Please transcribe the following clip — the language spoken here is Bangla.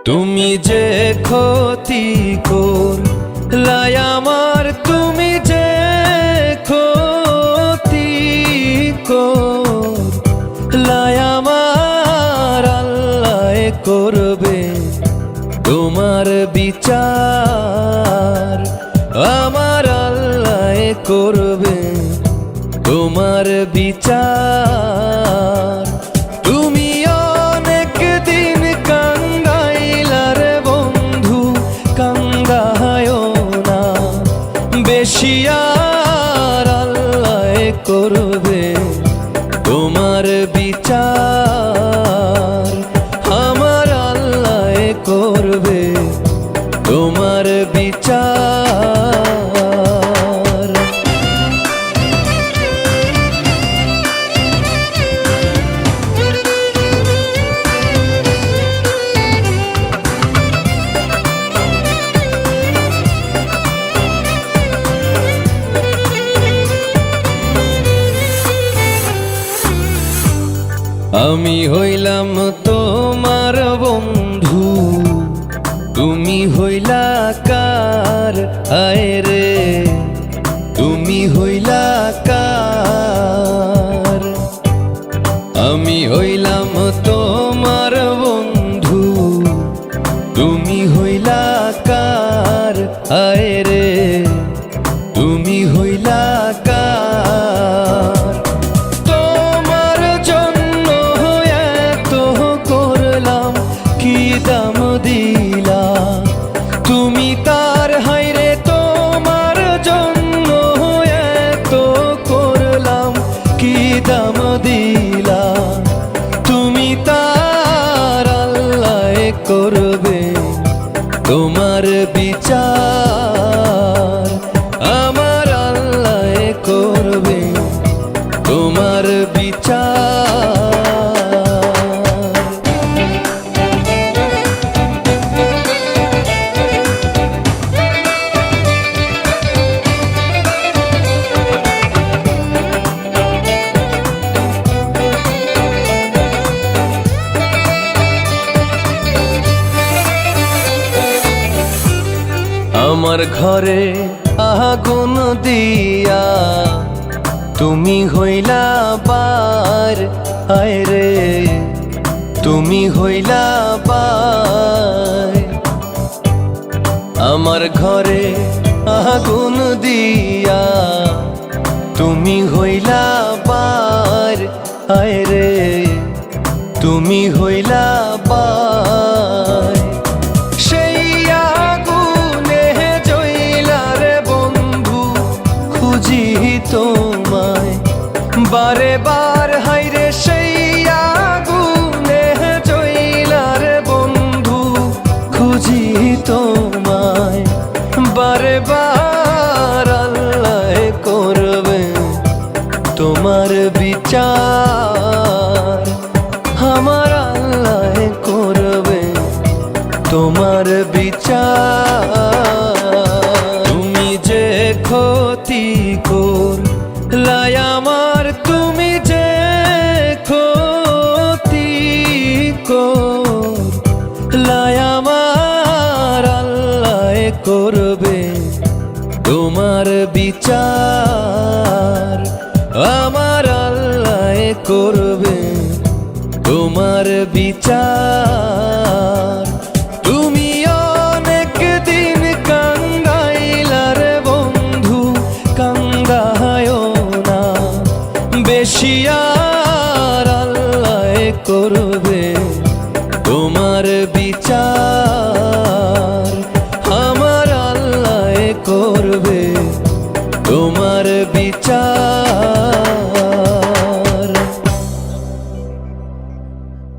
তুমি যে ক্ষতি করলাই আমার, তুমি যে ক্ষতি করলাই আমার, আল্লাহ করবে তোমার বিচার। আমার আল্লাহ করবে তোমার বিচার। তুমি অনেক দিন কান্দাইলার বন্ধু, কান্দায়ও না বেশি আর, আল্লাহ করবে তোমার বিচার। আমার আল্লাহ করবে তোমার বিচার। আমি হইলাম তোমার বন্ধু, তুমি হইলা কার? আয় রে তুমি হইলা কার? আমি হইলাম তোমার বন্ধু, তুমি হইলা কার? আয় রে তুমি হইলা কার? তোমার জন্য এত করলাম, কি দাম দিলা তুমি তার? হায়রে তোমার জন্য এত করলাম, কি দাম দিলা তুমি তার? আল্লাহ করবে তোমার বিচার। আমার আল্লাহ করবে তোমার বিচার। আমার ঘরে আগুন দিয়া তুমি হইলা বার, আয় রে তুমি হইলা বার। আমার ঘরে আগুন দিয়া তুমি হইলা বার, আয় রে তুমি হইলা বার। সেই আগুনে জ্বইলার বন্ধু, খুঁজি তোমায় বারে বার। হায়রে সেই আগুনে জ্বইলার বন্ধু, খুঁজি তোমায় বারে বার। আল্লাহ করবে তোমার বিচার। আমার আল্লাহ করবে তোমার বিচার। তুমি যে ক্ষতি করলাই আমার, তুমি যে ক্ষতি করলাই আমার, আল্লাহ করবে তোমার বিচার। আমার আল্লাহ করবে তোমার বিচার। তুমি অনেক দিন কান্দাইলার বন্ধু, কান্দায়ও না বেশি আর, আল্লাহ করবে তোমার বিচার।